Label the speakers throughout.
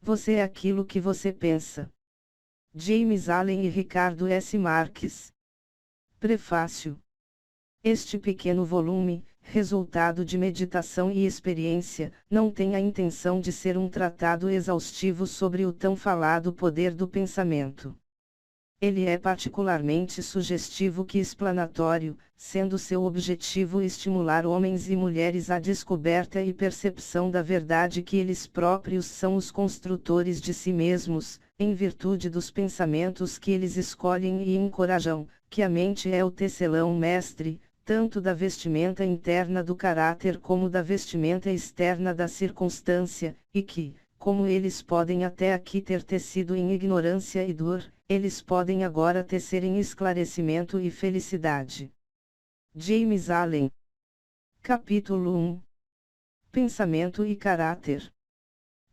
Speaker 1: Você é aquilo que você pensa. James Allen e Ricardo S. Marques. Prefácio. Este pequeno volume, resultado de meditação e experiência, não tem a intenção de ser um tratado exaustivo sobre o tão falado poder do pensamento. Ele é particularmente sugestivo que explanatório, sendo seu objetivo estimular homens e mulheres à descoberta e percepção da verdade que eles próprios são os construtores de si mesmos, em virtude dos pensamentos que eles escolhem e encorajam, que a mente é o tecelão mestre, tanto da vestimenta interna do caráter como da vestimenta externa da circunstância, e que, como eles podem até aqui ter tecido em ignorância e dor, eles podem agora tecer em esclarecimento e felicidade. James Allen. Capítulo 1. Pensamento e caráter.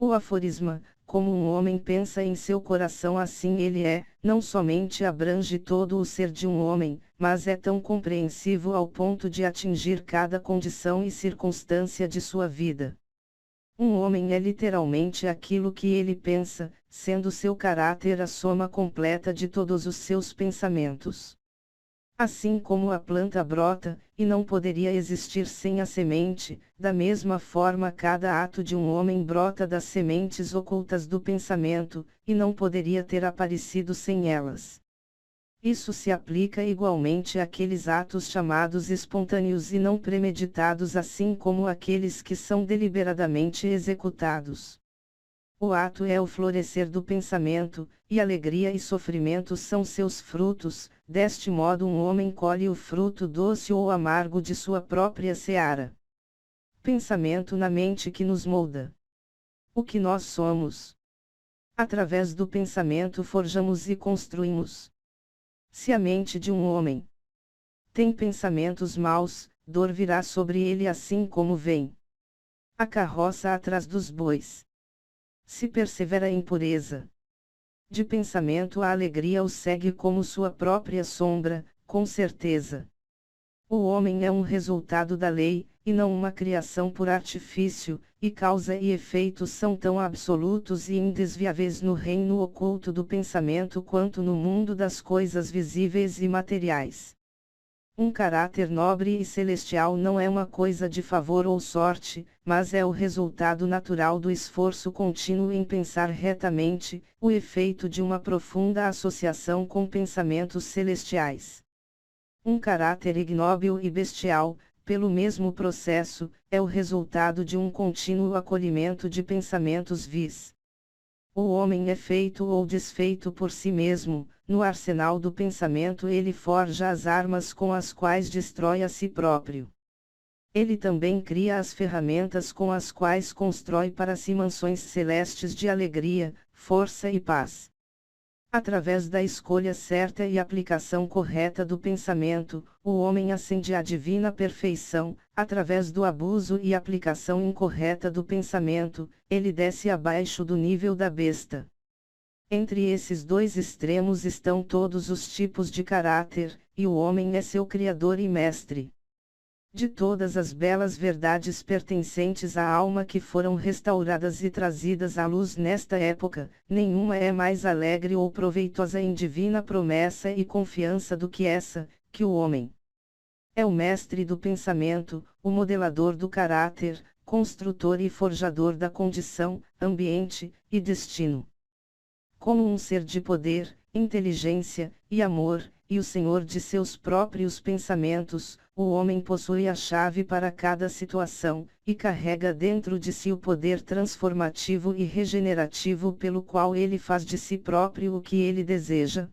Speaker 1: O aforisma, como um homem pensa em seu coração assim ele é, não somente abrange todo o ser de um homem, mas é tão compreensivo ao ponto de atingir cada condição e circunstância de sua vida. Um homem é literalmente aquilo que ele pensa, sendo seu caráter a soma completa de todos os seus pensamentos. Assim como a planta brota, e não poderia existir sem a semente, da mesma forma cada ato de um homem brota das sementes ocultas do pensamento, e não poderia ter aparecido sem elas. Isso se aplica igualmente àqueles atos chamados espontâneos e não premeditados, assim como àqueles que são deliberadamente executados. O ato é o florescer do pensamento, e alegria e sofrimento são seus frutos, deste modo um homem colhe o fruto doce ou amargo de sua própria seara. Pensamento na mente que nos molda. O que nós somos. Através do pensamento forjamos e construímos. Se a mente de um homem tem pensamentos maus, dor virá sobre ele assim como vem a carroça atrás dos bois. Se persevera em pureza de pensamento, a alegria o segue como sua própria sombra, com certeza. O homem é um resultado da lei, e não uma criação por artifício, e causa e efeito são tão absolutos e indesviáveis no reino oculto do pensamento quanto no mundo das coisas visíveis e materiais. Um caráter nobre e celestial não é uma coisa de favor ou sorte, mas é o resultado natural do esforço contínuo em pensar retamente, o efeito de uma profunda associação com pensamentos celestiais. Um caráter ignóbil e bestial, pelo mesmo processo, é o resultado de um contínuo acolhimento de pensamentos vis. O homem é feito ou desfeito por si mesmo, no arsenal do pensamento ele forja as armas com as quais destrói a si próprio. Ele também cria as ferramentas com as quais constrói para si mansões celestes de alegria, força e paz. Através da escolha certa e aplicação correta do pensamento, o homem ascende à divina perfeição; através do abuso e aplicação incorreta do pensamento, ele desce abaixo do nível da besta. Entre esses dois extremos estão todos os tipos de caráter, e o homem é seu criador e mestre. De todas as belas verdades pertencentes à alma que foram restauradas e trazidas à luz nesta época, nenhuma é mais alegre ou proveitosa em divina promessa e confiança do que essa, que o homem é o mestre do pensamento, o modelador do caráter, construtor e forjador da condição, ambiente e destino. Como um ser de poder, inteligência e amor, e o senhor de seus próprios pensamentos, o homem possui a chave para cada situação, e carrega dentro de si o poder transformativo e regenerativo pelo qual ele faz de si próprio o que ele deseja.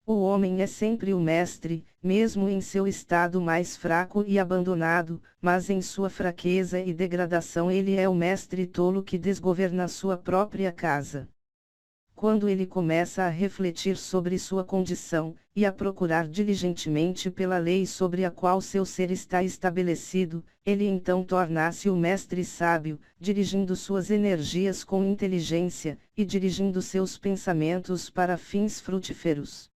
Speaker 1: O homem é sempre o mestre, mesmo em seu estado mais fraco e abandonado, mas em sua fraqueza e degradação ele é o mestre tolo que desgoverna sua própria casa. Quando ele começa a refletir sobre sua condição, e a procurar diligentemente pela lei sobre a qual seu ser está estabelecido, ele então torna-se o mestre sábio, dirigindo suas energias com inteligência, e dirigindo seus pensamentos para fins frutíferos.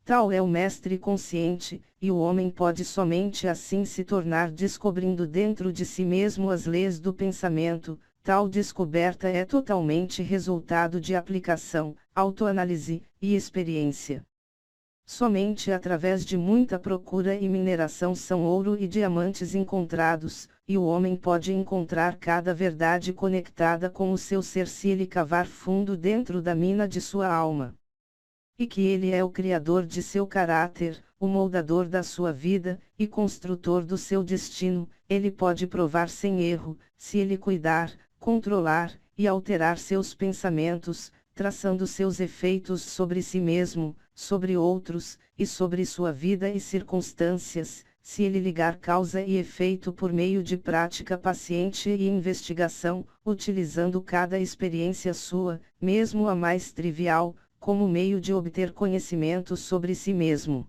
Speaker 1: Tal é o mestre consciente, e o homem pode somente assim se tornar descobrindo dentro de si mesmo as leis do pensamento, Tal descoberta é totalmente resultado de aplicação, autoanálise e experiência. Somente através de muita procura e mineração são ouro e diamantes encontrados, e o homem pode encontrar cada verdade conectada com o seu ser se ele cavar fundo dentro da mina de sua alma. E que ele é o criador de seu caráter, o moldador da sua vida, e construtor do seu destino, ele pode provar sem erro, se ele cuidar, controlar, e alterar seus pensamentos, traçando seus efeitos sobre si mesmo, sobre outros, e sobre sua vida e circunstâncias, se ele ligar causa e efeito por meio de prática paciente e investigação, utilizando cada experiência sua, mesmo a mais trivial, como meio de obter conhecimento sobre si mesmo.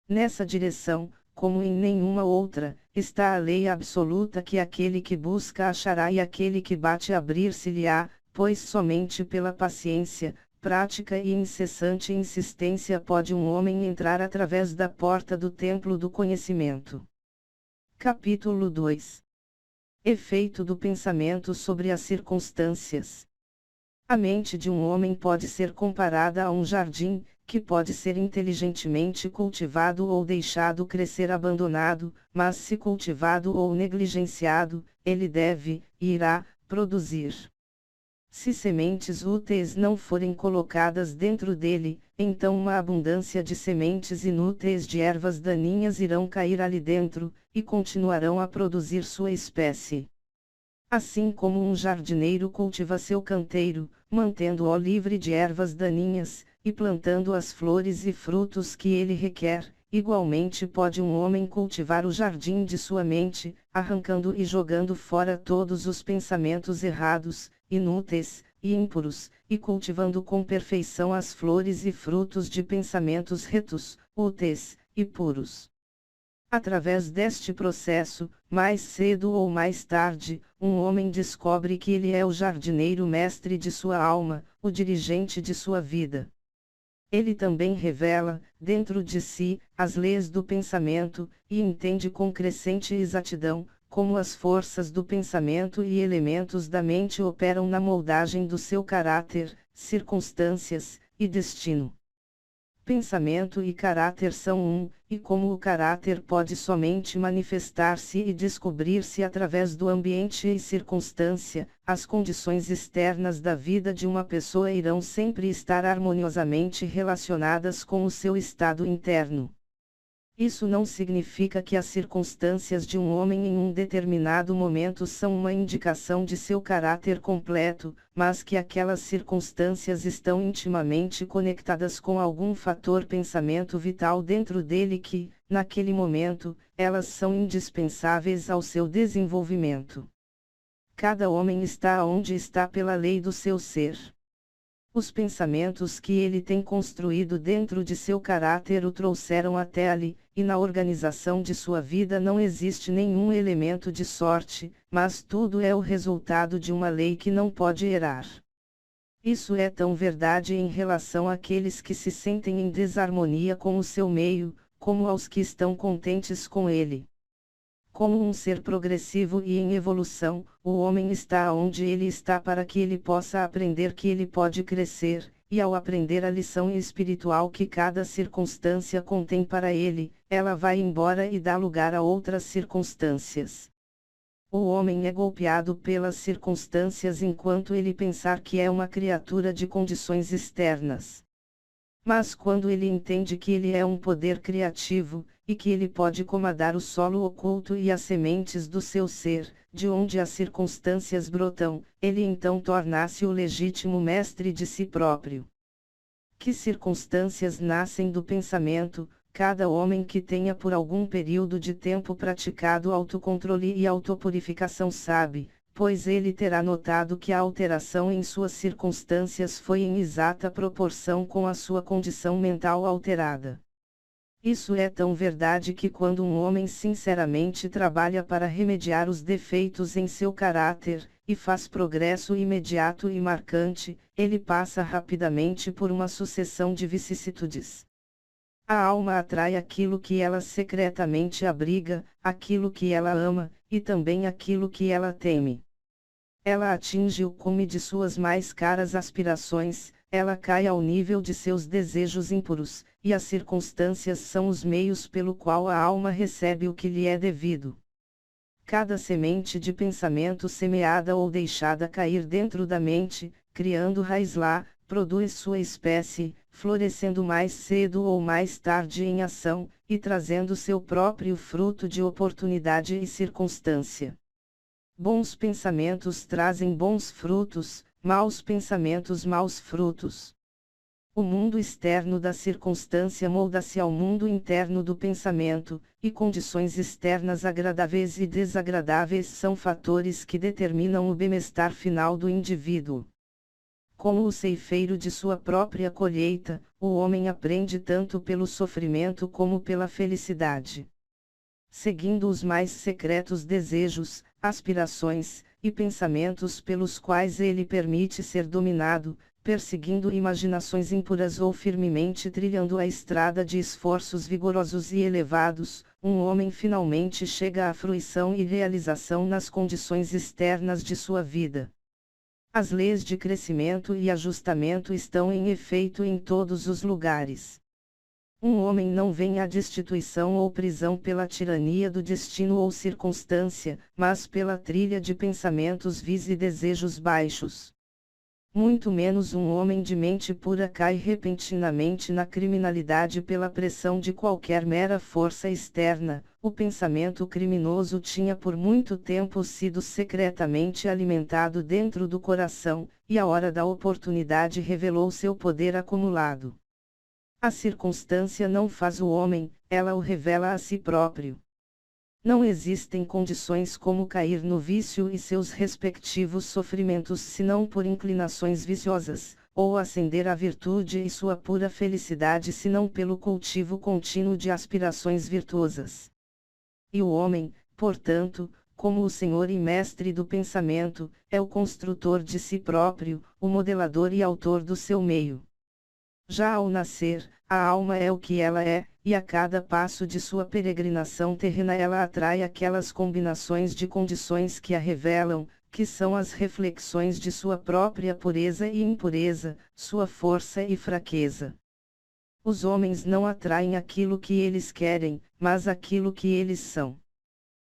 Speaker 1: Nessa direção, como em nenhuma outra, está a lei absoluta que aquele que busca achará e aquele que bate abrir-se-lhe-á, pois somente pela paciência, prática e incessante insistência pode um homem entrar através da porta do templo do conhecimento. Capítulo 2. Efeito do pensamento sobre as circunstâncias. A mente de um homem pode ser comparada a um jardim, que pode ser inteligentemente cultivado ou deixado crescer abandonado, mas se cultivado ou negligenciado, ele deve, e irá, produzir. Se sementes úteis não forem colocadas dentro dele, então uma abundância de sementes inúteis de ervas daninhas irão cair ali dentro, e continuarão a produzir sua espécie. Assim como um jardineiro cultiva seu canteiro, mantendo-o livre de ervas daninhas, e plantando as flores e frutos que ele requer, igualmente pode um homem cultivar o jardim de sua mente, arrancando e jogando fora todos os pensamentos errados, inúteis, e impuros, e cultivando com perfeição as flores e frutos de pensamentos retos, úteis, e puros. Através deste processo, mais cedo ou mais tarde, um homem descobre que ele é o jardineiro mestre de sua alma, o dirigente de sua vida. Ele também revela, dentro de si, as leis do pensamento, e entende com crescente exatidão, como as forças do pensamento e elementos da mente operam na moldagem do seu caráter, circunstâncias, e destino. Pensamento e caráter são um, e como o caráter pode somente manifestar-se e descobrir-se através do ambiente e circunstância, as condições externas da vida de uma pessoa irão sempre estar harmoniosamente relacionadas com o seu estado interno. Isso não significa que as circunstâncias de um homem em um determinado momento são uma indicação de seu caráter completo, mas que aquelas circunstâncias estão intimamente conectadas com algum fator pensamento vital dentro dele que, naquele momento, elas são indispensáveis ao seu desenvolvimento. Cada homem está onde está pela lei do seu ser. Os pensamentos que ele tem construído dentro de seu caráter o trouxeram até ali, e na organização de sua vida não existe nenhum elemento de sorte, mas tudo é o resultado de uma lei que não pode errar. Isso é tão verdade em relação àqueles que se sentem em desarmonia com o seu meio, como aos que estão contentes com ele. Como um ser progressivo e em evolução, o homem está onde ele está para que ele possa aprender que ele pode crescer, e ao aprender a lição espiritual que cada circunstância contém para ele, ela vai embora e dá lugar a outras circunstâncias. O homem é golpeado pelas circunstâncias enquanto ele pensar que é uma criatura de condições externas. Mas quando ele entende que ele é um poder criativo, e que ele pode comandar o solo oculto e as sementes do seu ser, de onde as circunstâncias brotam, ele então torna-se o legítimo mestre de si próprio. Que circunstâncias nascem do pensamento? Cada homem que tenha por algum período de tempo praticado autocontrole e autopurificação sabe, pois ele terá notado que a alteração em suas circunstâncias foi em exata proporção com a sua condição mental alterada. Isso é tão verdade que quando um homem sinceramente trabalha para remediar os defeitos em seu caráter, e faz progresso imediato e marcante, ele passa rapidamente por uma sucessão de vicissitudes. A alma atrai aquilo que ela secretamente abriga, aquilo que ela ama, e também aquilo que ela teme. Ela atinge o cume de suas mais caras aspirações, ela cai ao nível de seus desejos impuros, e as circunstâncias são os meios pelo qual a alma recebe o que lhe é devido. Cada semente de pensamento semeada ou deixada cair dentro da mente, criando raiz lá, produz sua espécie, florescendo mais cedo ou mais tarde em ação, e trazendo seu próprio fruto de oportunidade e circunstância. Bons pensamentos trazem bons frutos, maus pensamentos maus frutos. O mundo externo da circunstância molda-se ao mundo interno do pensamento, e condições externas agradáveis e desagradáveis são fatores que determinam o bem-estar final do indivíduo. Como o ceifeiro de sua própria colheita, o homem aprende tanto pelo sofrimento como pela felicidade. Seguindo os mais secretos desejos, aspirações, e pensamentos pelos quais ele permite ser dominado, perseguindo imaginações impuras ou firmemente trilhando a estrada de esforços vigorosos e elevados, um homem finalmente chega à fruição e realização nas condições externas de sua vida. As leis de crescimento e ajustamento estão em efeito em todos os lugares. Um homem não vem à destituição ou prisão pela tirania do destino ou circunstância, mas pela trilha de pensamentos vis e desejos baixos. Muito menos um homem de mente pura cai repentinamente na criminalidade pela pressão de qualquer mera força externa. O pensamento criminoso tinha por muito tempo sido secretamente alimentado dentro do coração, e a hora da oportunidade revelou seu poder acumulado. A circunstância não faz o homem, ela o revela a si próprio. Não existem condições como cair no vício e seus respectivos sofrimentos senão por inclinações viciosas, ou ascender à virtude e sua pura felicidade senão pelo cultivo contínuo de aspirações virtuosas. E o homem, portanto, como o senhor e mestre do pensamento, é o construtor de si próprio, o modelador e autor do seu meio. Já ao nascer, a alma é o que ela é, e a cada passo de sua peregrinação terrena ela atrai aquelas combinações de condições que a revelam, que são as reflexões de sua própria pureza e impureza, sua força e fraqueza. Os homens não atraem aquilo que eles querem, mas aquilo que eles são.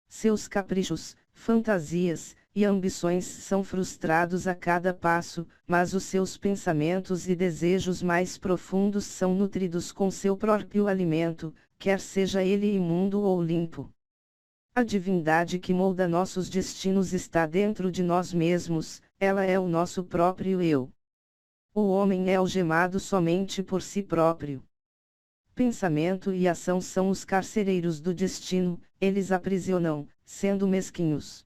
Speaker 1: Seus caprichos, fantasias, e ambições são frustrados a cada passo, mas os seus pensamentos e desejos mais profundos são nutridos com seu próprio alimento, quer seja ele imundo ou limpo. A divindade que molda nossos destinos está dentro de nós mesmos, ela é o nosso próprio eu. O homem é algemado somente por si próprio. Pensamento e ação são os carcereiros do destino, eles aprisionam, sendo mesquinhos.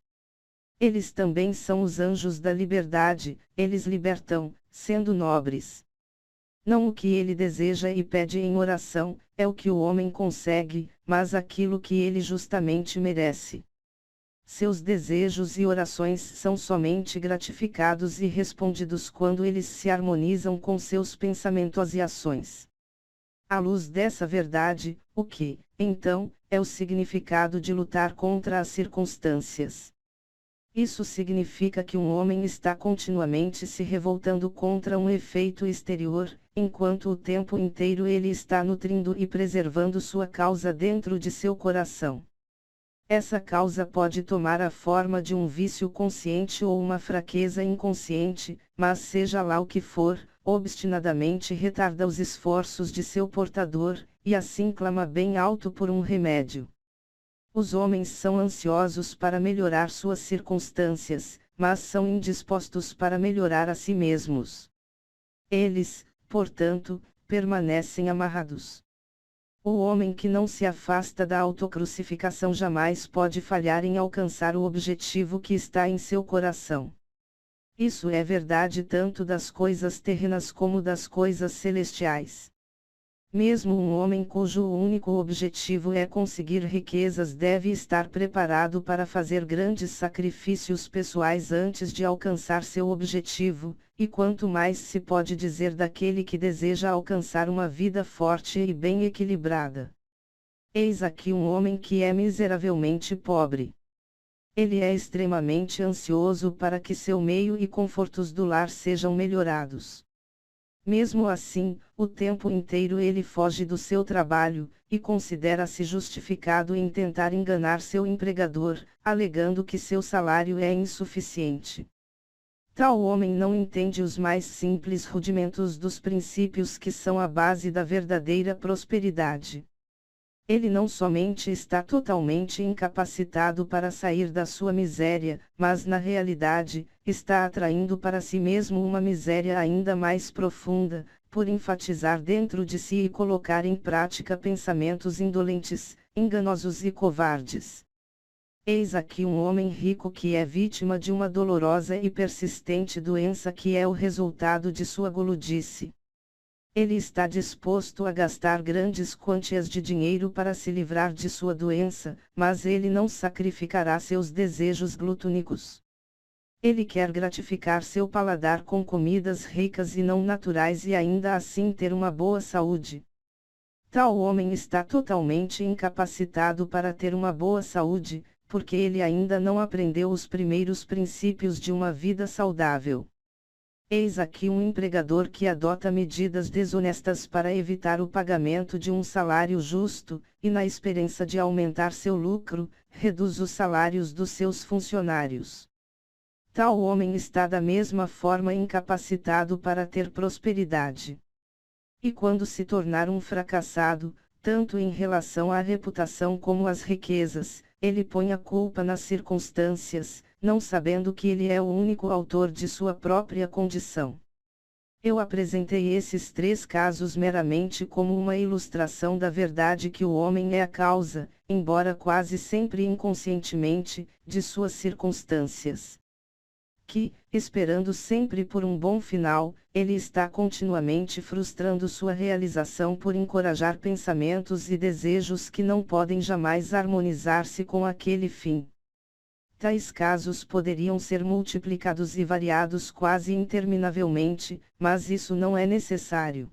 Speaker 1: Eles também são os anjos da liberdade, eles libertam, sendo nobres. Não o que ele deseja e pede em oração, é o que o homem consegue, mas aquilo que ele justamente merece. Seus desejos e orações são somente gratificados e respondidos quando eles se harmonizam com seus pensamentos e ações. À luz dessa verdade, o que, então, é o significado de lutar contra as circunstâncias? Isso significa que um homem está continuamente se revoltando contra um efeito exterior, enquanto o tempo inteiro ele está nutrindo e preservando sua causa dentro de seu coração. Essa causa pode tomar a forma de um vício consciente ou uma fraqueza inconsciente, mas seja lá o que for, obstinadamente retarda os esforços de seu portador, e assim clama bem alto por um remédio. Os homens são ansiosos para melhorar suas circunstâncias, mas são indispostos para melhorar a si mesmos. Eles, portanto, permanecem amarrados. O homem que não se afasta da autocrucificação jamais pode falhar em alcançar o objetivo que está em seu coração. Isso é verdade tanto das coisas terrenas como das coisas celestiais. Mesmo um homem cujo único objetivo é conseguir riquezas deve estar preparado para fazer grandes sacrifícios pessoais antes de alcançar seu objetivo, e quanto mais se pode dizer daquele que deseja alcançar uma vida forte e bem equilibrada. Eis aqui um homem que é miseravelmente pobre. Ele é extremamente ansioso para que seu meio e confortos do lar sejam melhorados. Mesmo assim, o tempo inteiro ele foge do seu trabalho, e considera-se justificado em tentar enganar seu empregador, alegando que seu salário é insuficiente. Tal homem não entende os mais simples rudimentos dos princípios que são a base da verdadeira prosperidade. Ele não somente está totalmente incapacitado para sair da sua miséria, mas na realidade, está atraindo para si mesmo uma miséria ainda mais profunda, por enfatizar dentro de si e colocar em prática pensamentos indolentes, enganosos e covardes. Eis aqui um homem rico que é vítima de uma dolorosa e persistente doença que é o resultado de sua guludice. Ele está disposto a gastar grandes quantias de dinheiro para se livrar de sua doença, mas ele não sacrificará seus desejos glutônicos. Ele quer gratificar seu paladar com comidas ricas e não naturais e ainda assim ter uma boa saúde. Tal homem está totalmente incapacitado para ter uma boa saúde, porque ele ainda não aprendeu os primeiros princípios de uma vida saudável. Eis aqui um empregador que adota medidas desonestas para evitar o pagamento de um salário justo, e na esperança de aumentar seu lucro, reduz os salários dos seus funcionários. Tal homem está da mesma forma incapacitado para ter prosperidade. E quando se tornar um fracassado, tanto em relação à reputação como às riquezas, ele põe a culpa nas circunstâncias, não sabendo que ele é o único autor de sua própria condição. Eu apresentei esses 3 casos meramente como uma ilustração da verdade que o homem é a causa, embora quase sempre inconscientemente, de suas circunstâncias. Que, esperando sempre por um bom final, ele está continuamente frustrando sua realização por encorajar pensamentos e desejos que não podem jamais harmonizar-se com aquele fim. Tais casos poderiam ser multiplicados e variados quase interminavelmente, mas isso não é necessário.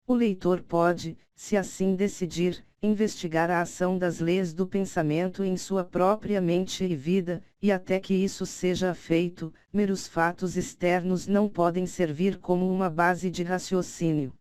Speaker 1: O leitor pode, se assim decidir, investigar a ação das leis do pensamento em sua própria mente e vida, e até que isso seja feito, meros fatos externos não podem servir como uma base de raciocínio.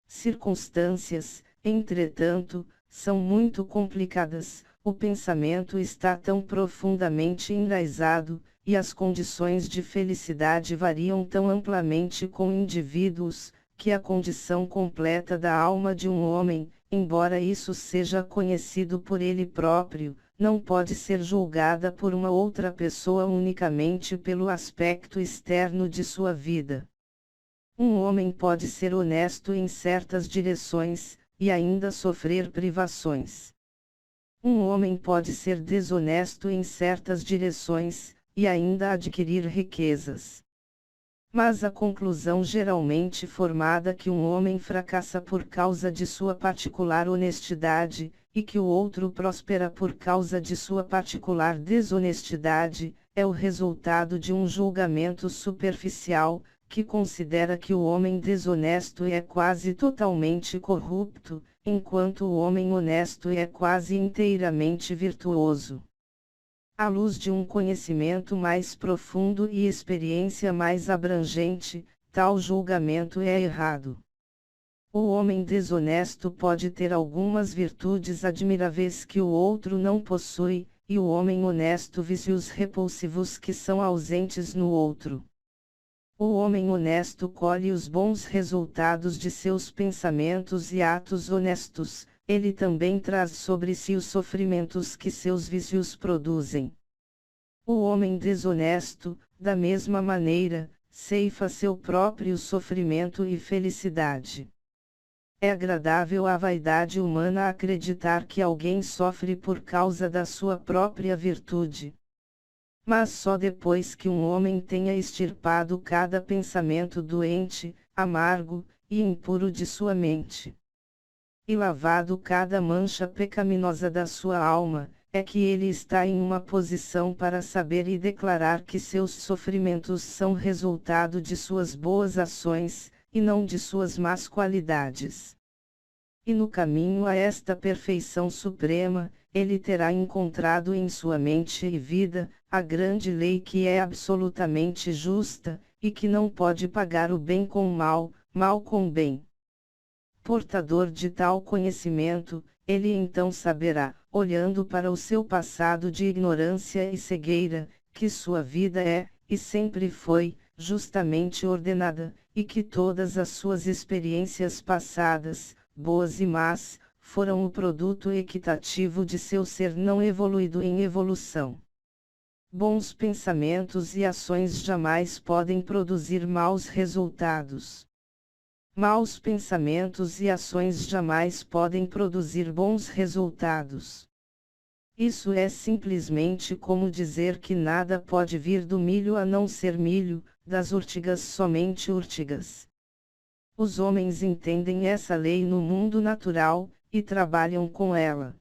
Speaker 1: Circunstâncias, entretanto, são muito complicadas, o pensamento está tão profundamente enraizado, e as condições de felicidade variam tão amplamente com indivíduos, que a condição completa da alma de um homem, embora isso seja conhecido por ele próprio, não pode ser julgada por uma outra pessoa unicamente pelo aspecto externo de sua vida. Um homem pode ser honesto em certas direções, e ainda sofrer privações. Um homem pode ser desonesto em certas direções, e ainda adquirir riquezas. Mas a conclusão geralmente formada que um homem fracassa por causa de sua particular honestidade, e que o outro prospera por causa de sua particular desonestidade, é o resultado de um julgamento superficial, que considera que o homem desonesto é quase totalmente corrupto, enquanto o homem honesto é quase inteiramente virtuoso. À luz de um conhecimento mais profundo e experiência mais abrangente, tal julgamento é errado. O homem desonesto pode ter algumas virtudes admiráveis que o outro não possui, e o homem honesto vícios repulsivos que são ausentes no outro. O homem honesto colhe os bons resultados de seus pensamentos e atos honestos, ele também traz sobre si os sofrimentos que seus vícios produzem. O homem desonesto, da mesma maneira, ceifa seu próprio sofrimento e felicidade. É agradável à vaidade humana acreditar que alguém sofre por causa da sua própria virtude. Mas só depois que um homem tenha extirpado cada pensamento doente, amargo e impuro de sua mente, e lavado cada mancha pecaminosa da sua alma, é que ele está em uma posição para saber e declarar que seus sofrimentos são resultado de suas boas ações, e não de suas más qualidades. E no caminho a esta perfeição suprema, ele terá encontrado em sua mente e vida, a grande lei que é absolutamente justa, e que não pode pagar o bem com o mal, mal com o bem. Portador de tal conhecimento, ele então saberá, olhando para o seu passado de ignorância e cegueira, que sua vida é, e sempre foi, justamente ordenada, e que todas as suas experiências passadas, boas e más, foram o produto equitativo de seu ser não evoluído em evolução. Bons pensamentos e ações jamais podem produzir maus resultados. Maus pensamentos e ações jamais podem produzir bons resultados. Isso é simplesmente como dizer que nada pode vir do milho a não ser milho, das urtigas somente urtigas. Os homens entendem essa lei no mundo natural, e trabalham com ela.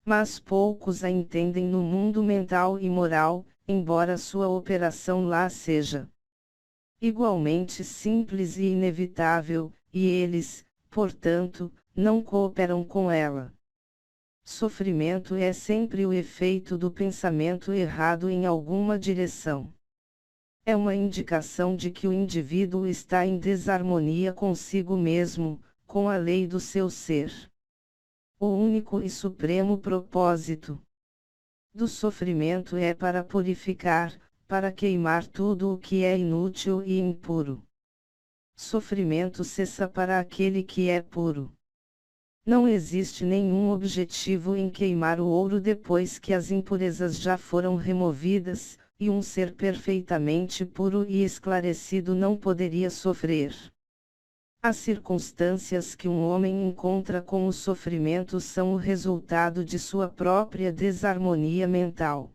Speaker 1: Mas poucos a entendem no mundo mental e moral, embora sua operação lá seja igualmente simples e inevitável, e eles, portanto, não cooperam com ela. Sofrimento é sempre o efeito do pensamento errado em alguma direção. É uma indicação de que o indivíduo está em desarmonia consigo mesmo, com a lei do seu ser. O único e supremo propósito do sofrimento é para purificar, para queimar tudo o que é inútil e impuro. Sofrimento cessa para aquele que é puro. Não existe nenhum objetivo em queimar o ouro depois que as impurezas já foram removidas, e um ser perfeitamente puro e esclarecido não poderia sofrer. As circunstâncias que um homem encontra com o sofrimento são o resultado de sua própria desarmonia mental.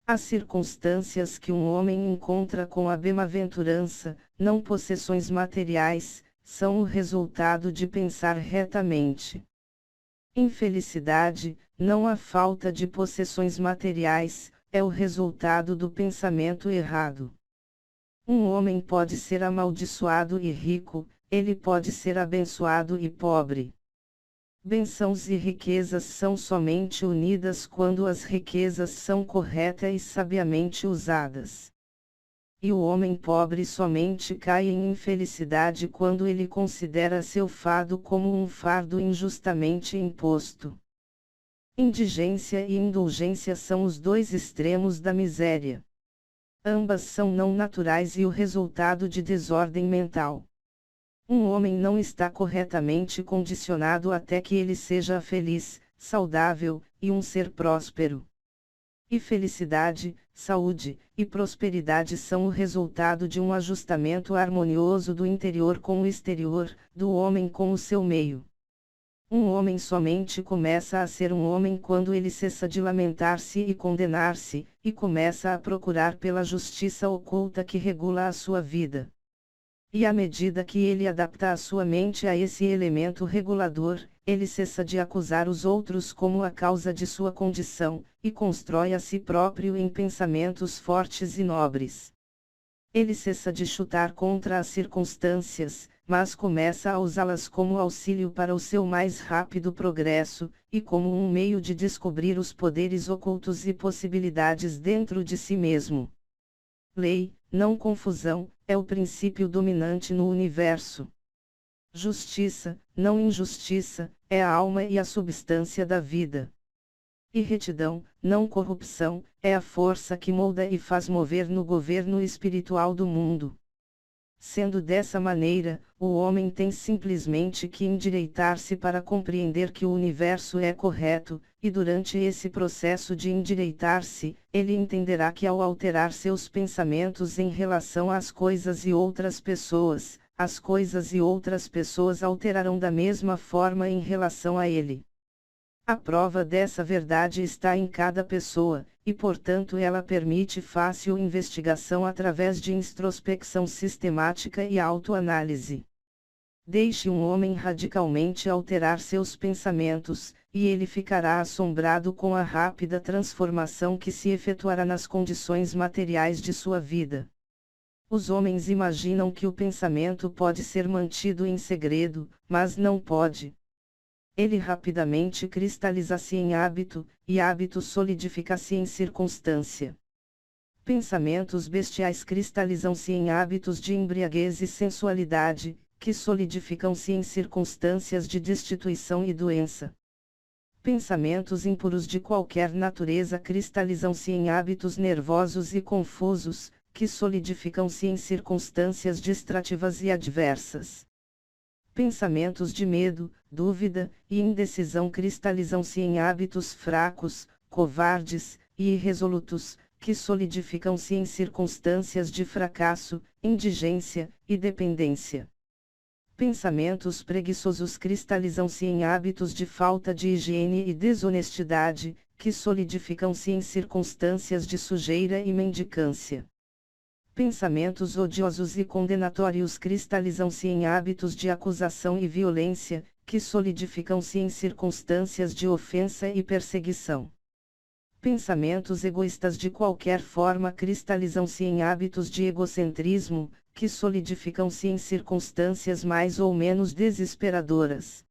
Speaker 1: As circunstâncias que um homem encontra com a bem-aventurança, não possessões materiais, são o resultado de pensar retamente. Infelicidade, não a falta de possessões materiais, é o resultado do pensamento errado. Um homem pode ser amaldiçoado e rico, ele pode ser abençoado e pobre. Bênçãos e riquezas são somente unidas quando as riquezas são corretas e sabiamente usadas. E o homem pobre somente cai em infelicidade quando ele considera seu fardo como um fardo injustamente imposto. Indigência e indulgência são os dois extremos da miséria. Ambas são não naturais e o resultado de desordem mental. Um homem não está corretamente condicionado até que ele seja feliz, saudável, e um ser próspero. E felicidade, saúde, e prosperidade são o resultado de um ajustamento harmonioso do interior com o exterior, do homem com o seu meio. Um homem somente começa a ser um homem quando ele cessa de lamentar-se e condenar-se, e começa a procurar pela justiça oculta que regula a sua vida. E à medida que ele adapta a sua mente a esse elemento regulador, ele cessa de acusar os outros como a causa de sua condição, e constrói a si próprio em pensamentos fortes e nobres. Ele cessa de chutar contra as circunstâncias, mas começa a usá-las como auxílio para o seu mais rápido progresso, e como um meio de descobrir os poderes ocultos e possibilidades dentro de si mesmo. Lei, não confusão, é o princípio dominante no universo. Justiça, não injustiça, é a alma e a substância da vida. E retidão, não corrupção, é a força que molda e faz mover no governo espiritual do mundo. Sendo dessa maneira, o homem tem simplesmente que endireitar-se para compreender que o universo é correto, e durante esse processo de endireitar-se, ele entenderá que ao alterar seus pensamentos em relação às coisas e outras pessoas, as coisas e outras pessoas alterarão da mesma forma em relação a ele. A prova dessa verdade está em cada pessoa, e portanto ela permite fácil investigação através de introspecção sistemática e autoanálise. Deixe um homem radicalmente alterar seus pensamentos, e ele ficará assombrado com a rápida transformação que se efetuará nas condições materiais de sua vida. Os homens imaginam que o pensamento pode ser mantido em segredo, mas não pode. Ele rapidamente cristaliza-se em hábito, e hábito solidifica-se em circunstância. Pensamentos bestiais cristalizam-se em hábitos de embriaguez e sensualidade, que solidificam-se em circunstâncias de destituição e doença. Pensamentos impuros de qualquer natureza cristalizam-se em hábitos nervosos e confusos, que solidificam-se em circunstâncias distrativas e adversas. Pensamentos de medo, dúvida e indecisão cristalizam-se em hábitos fracos, covardes e irresolutos, que solidificam-se em circunstâncias de fracasso, indigência e dependência. Pensamentos preguiçosos cristalizam-se em hábitos de falta de higiene e desonestidade, que solidificam-se em circunstâncias de sujeira e mendicância. Pensamentos odiosos e condenatórios cristalizam-se em hábitos de acusação e violência, que solidificam-se em circunstâncias de ofensa e perseguição. Pensamentos egoístas de qualquer forma cristalizam-se em hábitos de egocentrismo, que solidificam-se em circunstâncias mais ou menos desesperadoras.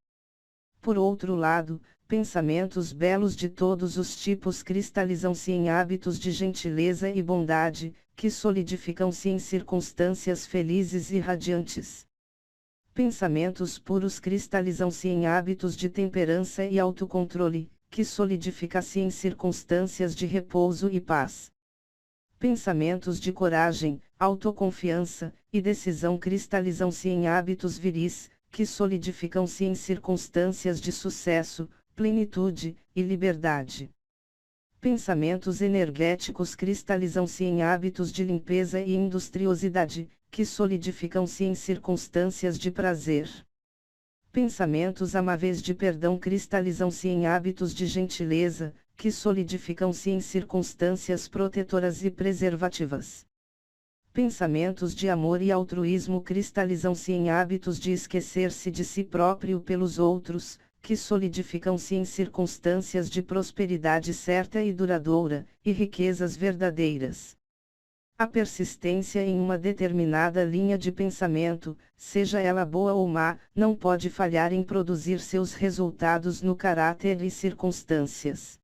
Speaker 1: Por outro lado, pensamentos belos de todos os tipos cristalizam-se em hábitos de gentileza e bondade, que solidificam-se em circunstâncias felizes e radiantes. Pensamentos puros cristalizam-se em hábitos de temperança e autocontrole, que solidifica-se em circunstâncias de repouso e paz. Pensamentos de coragem, autoconfiança e decisão cristalizam-se em hábitos viris, que solidificam-se em circunstâncias de sucesso, plenitude e liberdade. Pensamentos energéticos cristalizam-se em hábitos de limpeza e industriosidade, que solidificam-se em circunstâncias de prazer. Pensamentos amáveis de perdão cristalizam-se em hábitos de gentileza, que solidificam-se em circunstâncias protetoras e preservativas. Pensamentos de amor e altruísmo cristalizam-se em hábitos de esquecer-se de si próprio pelos outros, que solidificam-se em circunstâncias de prosperidade certa e duradoura, e riquezas verdadeiras. A persistência em uma determinada linha de pensamento, seja ela boa ou má, não pode falhar em produzir seus resultados no caráter e circunstâncias.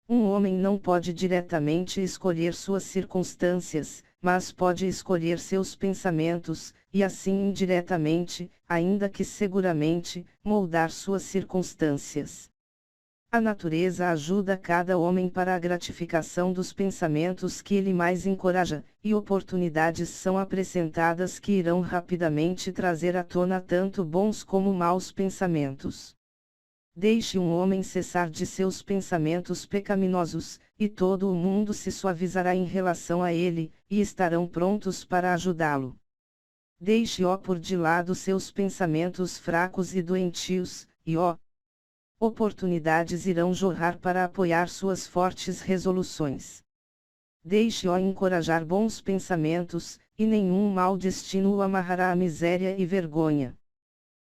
Speaker 1: Um homem não pode diretamente escolher suas circunstâncias, mas pode escolher seus pensamentos, e assim indiretamente, ainda que seguramente, moldar suas circunstâncias. A natureza ajuda cada homem para a gratificação dos pensamentos que ele mais encoraja, e oportunidades são apresentadas que irão rapidamente trazer à tona tanto bons como maus pensamentos. Deixe um homem cessar de seus pensamentos pecaminosos, e todo o mundo se suavizará em relação a ele, e estarão prontos para ajudá-lo. Deixe-o por de lado seus pensamentos fracos e doentios, e oportunidades irão jorrar para apoiar suas fortes resoluções. Deixe-o encorajar bons pensamentos, e nenhum mau destino o amarrará à miséria e vergonha.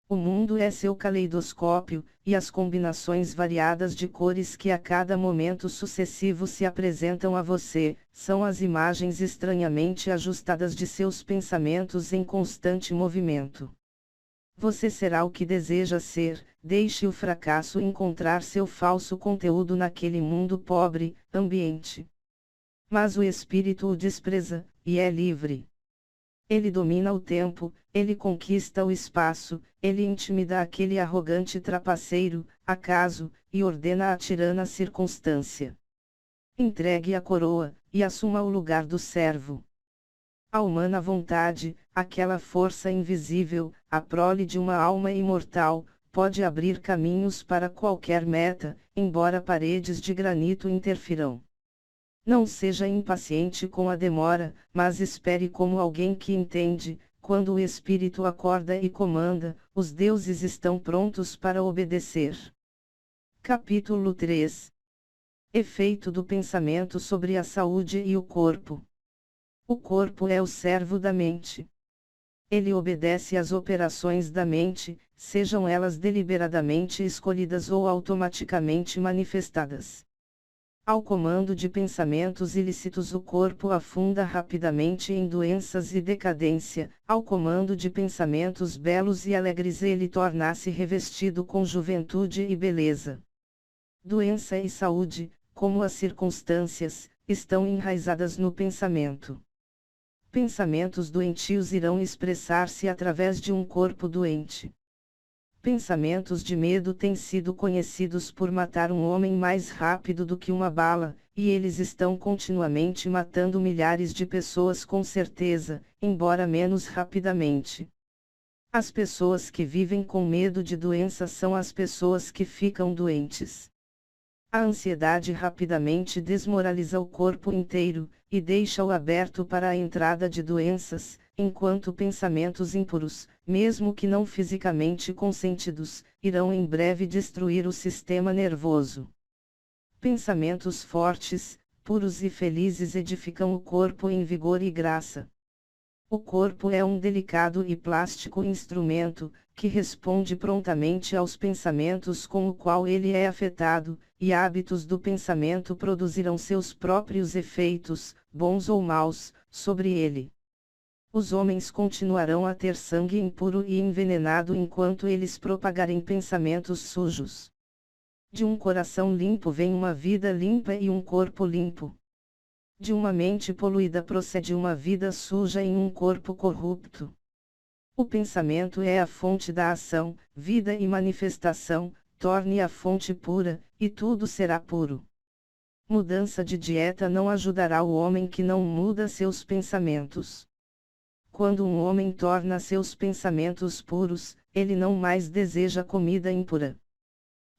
Speaker 1: O mundo é seu caleidoscópio, e as combinações variadas de cores que a cada momento sucessivo se apresentam a você, são as imagens estranhamente ajustadas de seus pensamentos em constante movimento. Você será o que deseja ser, deixe o fracasso encontrar seu falso conteúdo naquele mundo pobre, ambiente. Mas o espírito o despreza, e é livre. Ele domina o tempo, ele conquista o espaço, ele intimida aquele arrogante trapaceiro, acaso, e ordena a tirana circunstância. Entregue a coroa, e assuma o lugar do servo. A humana vontade, aquela força invisível, a prole de uma alma imortal, pode abrir caminhos para qualquer meta, embora paredes de granito interfiram. Não seja impaciente com a demora, mas espere como alguém que entende. Quando o espírito acorda e comanda, os deuses estão prontos para obedecer. Capítulo 3. Efeito do pensamento sobre a saúde e o corpo. O corpo é o servo da mente. Ele obedece às operações da mente, sejam elas deliberadamente escolhidas ou automaticamente manifestadas. Ao comando de pensamentos ilícitos, o corpo afunda rapidamente em doenças e decadência. Ao comando de pensamentos belos e alegres, ele torna-se revestido com juventude e beleza. Doença e saúde, como as circunstâncias, estão enraizadas no pensamento. Pensamentos doentios irão expressar-se através de um corpo doente. Pensamentos de medo têm sido conhecidos por matar um homem mais rápido do que uma bala, e eles estão continuamente matando milhares de pessoas com certeza, embora menos rapidamente. As pessoas que vivem com medo de doenças são as pessoas que ficam doentes. A ansiedade rapidamente desmoraliza o corpo inteiro, e deixa-o aberto para a entrada de doenças, enquanto pensamentos impuros, mesmo que não fisicamente consentidos, irão em breve destruir o sistema nervoso. Pensamentos fortes, puros e felizes edificam o corpo em vigor e graça. O corpo é um delicado e plástico instrumento, que responde prontamente aos pensamentos com o qual ele é afetado, e hábitos do pensamento produzirão seus próprios efeitos, bons ou maus, sobre ele. Os homens continuarão a ter sangue impuro e envenenado enquanto eles propagarem pensamentos sujos. De um coração limpo vem uma vida limpa e um corpo limpo. De uma mente poluída procede uma vida suja em um corpo corrupto. O pensamento é a fonte da ação, vida e manifestação, torne a fonte pura, e tudo será puro. Mudança de dieta não ajudará o homem que não muda seus pensamentos. Quando um homem torna seus pensamentos puros, ele não mais deseja comida impura.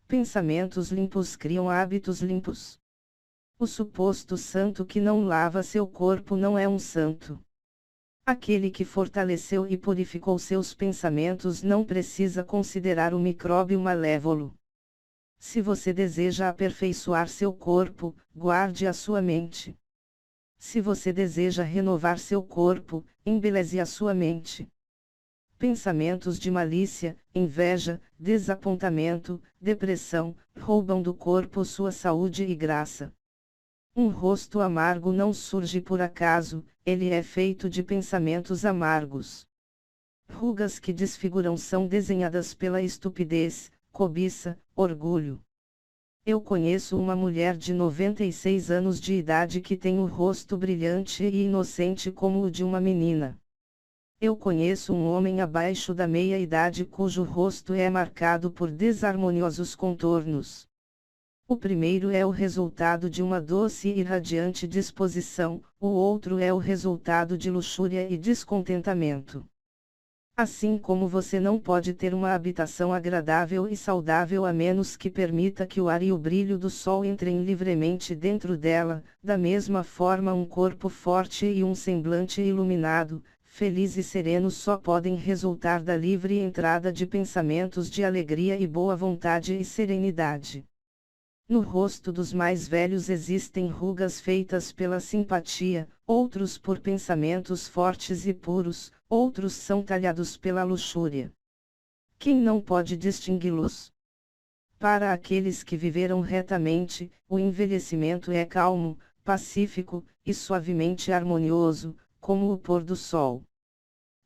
Speaker 1: Pensamentos limpos criam hábitos limpos. O suposto santo que não lava seu corpo não é um santo. Aquele que fortaleceu e purificou seus pensamentos não precisa considerar o micróbio malévolo. Se você deseja aperfeiçoar seu corpo, guarde a sua mente. Se você deseja renovar seu corpo, embeleze a sua mente. Pensamentos de malícia, inveja, desapontamento, depressão, roubam do corpo sua saúde e graça. Um rosto amargo não surge por acaso, ele é feito de pensamentos amargos. Rugas que desfiguram são desenhadas pela estupidez, cobiça, orgulho. Eu conheço uma mulher de 96 anos de idade que tem o rosto brilhante e inocente como o de uma menina. Eu conheço um homem abaixo da meia-idade cujo rosto é marcado por desarmoniosos contornos. O primeiro é o resultado de uma doce e radiante disposição, o outro é o resultado de luxúria e descontentamento. Assim como você não pode ter uma habitação agradável e saudável a menos que permita que o ar e o brilho do sol entrem livremente dentro dela, da mesma forma um corpo forte e um semblante iluminado, feliz e sereno só podem resultar da livre entrada de pensamentos de alegria e boa vontade e serenidade. No rosto dos mais velhos existem rugas feitas pela simpatia, outros por pensamentos fortes e puros, outros são talhados pela luxúria. Quem não pode distingui-los? Para aqueles que viveram retamente, o envelhecimento é calmo, pacífico, e suavemente harmonioso, como o pôr do sol.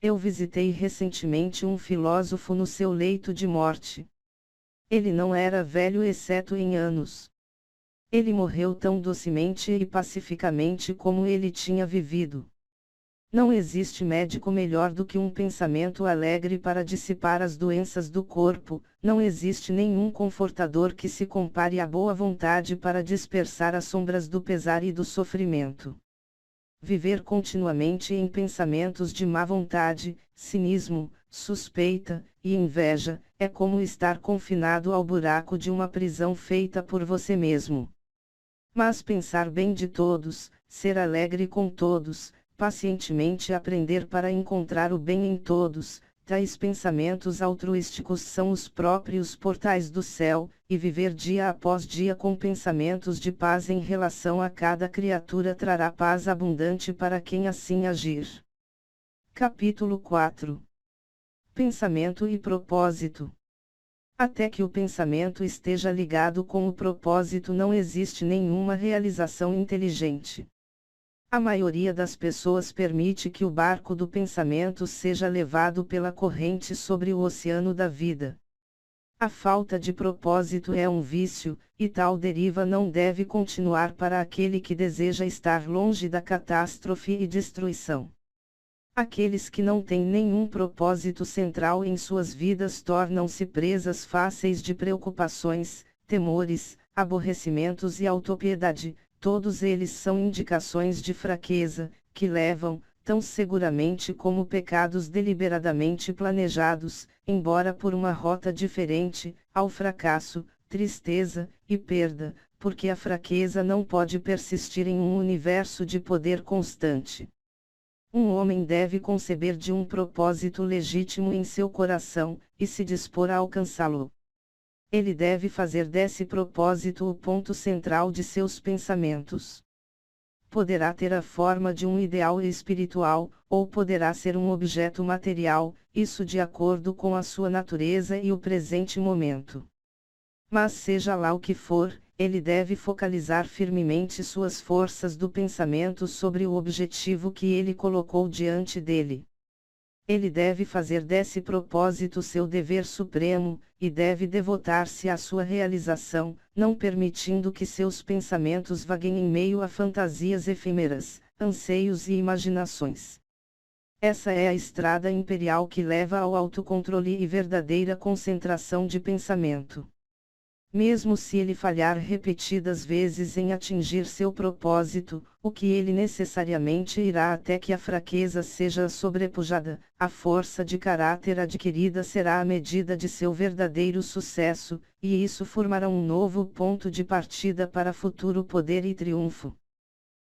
Speaker 1: Eu visitei recentemente um filósofo no seu leito de morte. Ele não era velho exceto em anos. Ele morreu tão docemente e pacificamente como ele tinha vivido. Não existe médico melhor do que um pensamento alegre para dissipar as doenças do corpo, não existe nenhum confortador que se compare à boa vontade para dispersar as sombras do pesar e do sofrimento. Viver continuamente em pensamentos de má vontade, cinismo, suspeita e inveja, é como estar confinado ao buraco de uma prisão feita por você mesmo. Mas pensar bem de todos, ser alegre com todos, pacientemente aprender para encontrar o bem em todos, tais pensamentos altruísticos são os próprios portais do céu, e viver dia após dia com pensamentos de paz em relação a cada criatura trará paz abundante para quem assim agir. Capítulo 4. Pensamento e propósito. Até que o pensamento esteja ligado com o propósito, não existe nenhuma realização inteligente. A maioria das pessoas permite que o barco do pensamento seja levado pela corrente sobre o oceano da vida. A falta de propósito é um vício, e tal deriva não deve continuar para aquele que deseja estar longe da catástrofe e destruição. Aqueles que não têm nenhum propósito central em suas vidas tornam-se presas fáceis de preocupações, temores, aborrecimentos e autopiedade. Todos eles são indicações de fraqueza, que levam, tão seguramente como pecados deliberadamente planejados, embora por uma rota diferente, ao fracasso, tristeza e perda, porque a fraqueza não pode persistir em um universo de poder constante. Um homem deve conceber de um propósito legítimo em seu coração, e se dispor a alcançá-lo. Ele deve fazer desse propósito o ponto central de seus pensamentos. Poderá ter a forma de um ideal espiritual, ou poderá ser um objeto material, isso de acordo com a sua natureza e o presente momento. Mas seja lá o que for, ele deve focalizar firmemente suas forças do pensamento sobre o objetivo que ele colocou diante dele. Ele deve fazer desse propósito seu dever supremo, e deve devotar-se à sua realização, não permitindo que seus pensamentos vaguem em meio a fantasias efêmeras, anseios e imaginações. Essa é a estrada imperial que leva ao autocontrole e verdadeira concentração de pensamento. Mesmo se ele falhar repetidas vezes em atingir seu propósito, o que ele necessariamente irá até que a fraqueza seja sobrepujada, a força de caráter adquirida será a medida de seu verdadeiro sucesso, e isso formará um novo ponto de partida para futuro poder e triunfo.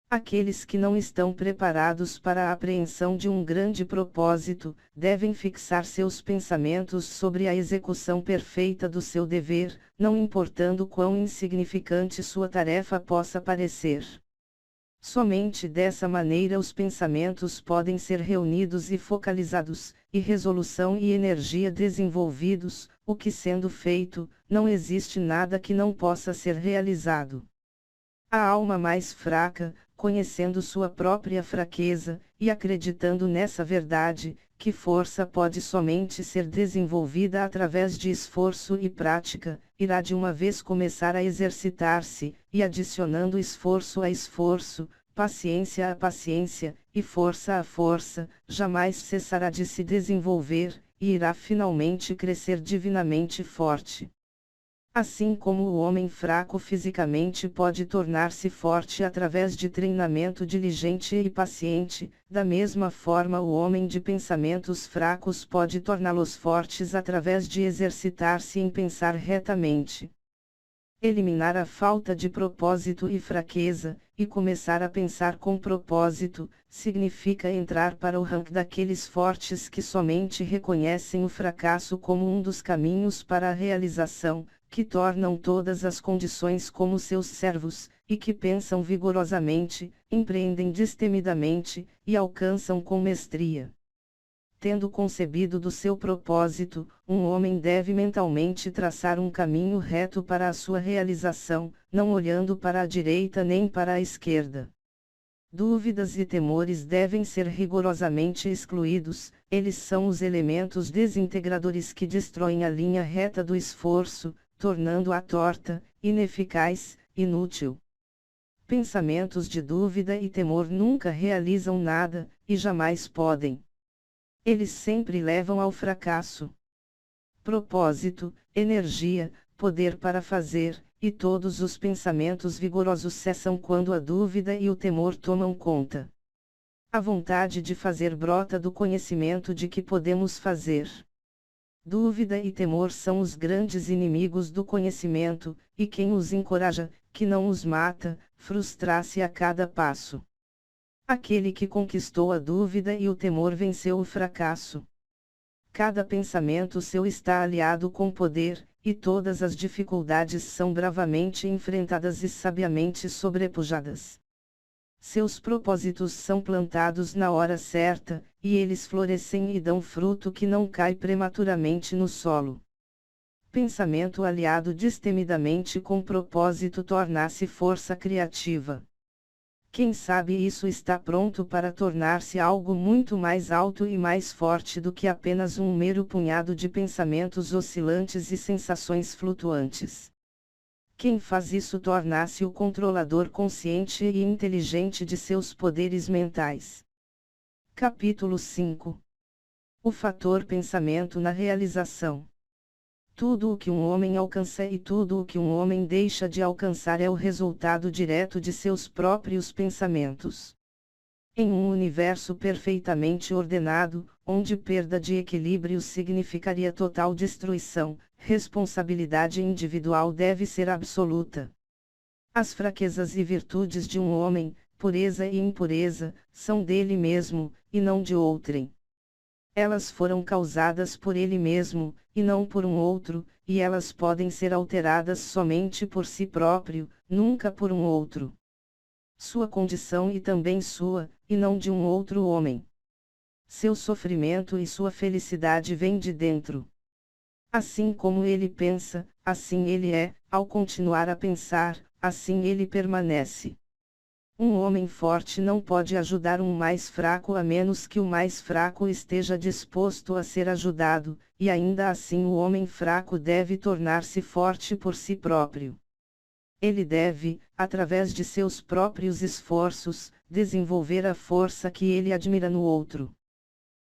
Speaker 1: Aqueles que não estão preparados para a apreensão de um grande propósito, devem fixar seus pensamentos sobre a execução perfeita do seu dever, não importando quão insignificante sua tarefa possa parecer. Somente dessa maneira os pensamentos podem ser reunidos e focalizados, e resolução e energia desenvolvidos, o que sendo feito, não existe nada que não possa ser realizado. A alma mais fraca, conhecendo sua própria fraqueza, e acreditando nessa verdade, que força pode somente ser desenvolvida através de esforço e prática, irá de uma vez começar a exercitar-se, e adicionando esforço a esforço, paciência a paciência, e força a força, jamais cessará de se desenvolver, e irá finalmente crescer divinamente forte. Assim como o homem fraco fisicamente pode tornar-se forte através de treinamento diligente e paciente, da mesma forma o homem de pensamentos fracos pode torná-los fortes através de exercitar-se em pensar retamente. Eliminar a falta de propósito e fraqueza, e começar a pensar com propósito, significa entrar para o ranking daqueles fortes que somente reconhecem o fracasso como um dos caminhos para a realização, que tornam todas as condições como seus servos, e que pensam vigorosamente, empreendem destemidamente, e alcançam com mestria. Tendo concebido do seu propósito, um homem deve mentalmente traçar um caminho reto para a sua realização, não olhando para a direita nem para a esquerda. Dúvidas e temores devem ser rigorosamente excluídos, eles são os elementos desintegradores que destroem a linha reta do esforço, tornando-a torta, ineficaz, inútil. Pensamentos de dúvida e temor nunca realizam nada, e jamais podem. Eles sempre levam ao fracasso. Propósito, energia, poder para fazer, e todos os pensamentos vigorosos cessam quando a dúvida e o temor tomam conta. A vontade de fazer brota do conhecimento de que podemos fazer. Dúvida e temor são os grandes inimigos do conhecimento, e quem os encoraja, que não os mata, frustra-se a cada passo. Aquele que conquistou a dúvida e o temor venceu o fracasso. Cada pensamento seu está aliado com poder, e todas as dificuldades são bravamente enfrentadas e sabiamente sobrepujadas. Seus propósitos são plantados na hora certa, e eles florescem e dão fruto que não cai prematuramente no solo. Pensamento aliado destemidamente com propósito torna-se força criativa. Quem sabe isso está pronto para tornar-se algo muito mais alto e mais forte do que apenas um mero punhado de pensamentos oscilantes e sensações flutuantes. Quem faz isso torna-se o controlador consciente e inteligente de seus poderes mentais. Capítulo 5. O fator pensamento na realização. Tudo o que um homem alcança e tudo o que um homem deixa de alcançar é o resultado direto de seus próprios pensamentos. Em um universo perfeitamente ordenado, onde perda de equilíbrio significaria total destruição, responsabilidade individual deve ser absoluta. As fraquezas e virtudes de um homem, pureza e impureza, são dele mesmo, e não de outrem. Elas foram causadas por ele mesmo, e não por um outro, e elas podem ser alteradas somente por si próprio, nunca por um outro. Sua condição e também sua, e não de um outro homem. Seu sofrimento e sua felicidade vêm de dentro. Assim como ele pensa, assim ele é, ao continuar a pensar, assim ele permanece. Um homem forte não pode ajudar um mais fraco a menos que o mais fraco esteja disposto a ser ajudado, e ainda assim o homem fraco deve tornar-se forte por si próprio. Ele deve, através de seus próprios esforços, desenvolver a força que ele admira no outro.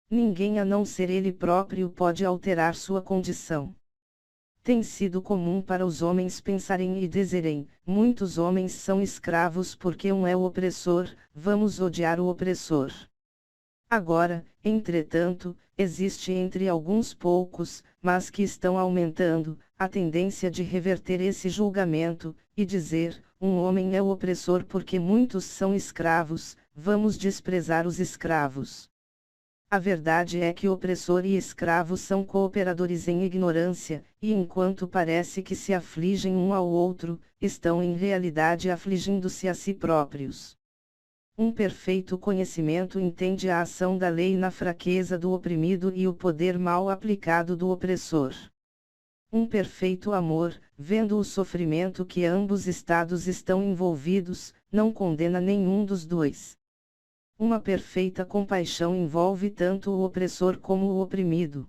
Speaker 1: Ninguém a não ser ele próprio pode alterar sua condição. Tem sido comum para os homens pensarem e dizerem: muitos homens são escravos porque um é o opressor, vamos odiar o opressor. Agora, entretanto, existe entre alguns poucos, mas que estão aumentando, a tendência de reverter esse julgamento, e dizer: um homem é o opressor porque muitos são escravos, vamos desprezar os escravos. A verdade é que opressor e escravo são cooperadores em ignorância, e enquanto parece que se afligem um ao outro, estão em realidade afligindo-se a si próprios. Um perfeito conhecimento entende a ação da lei na fraqueza do oprimido e o poder mal aplicado do opressor. Um perfeito amor, vendo o sofrimento que ambos estados estão envolvidos, não condena nenhum dos dois. Uma perfeita compaixão envolve tanto o opressor como o oprimido.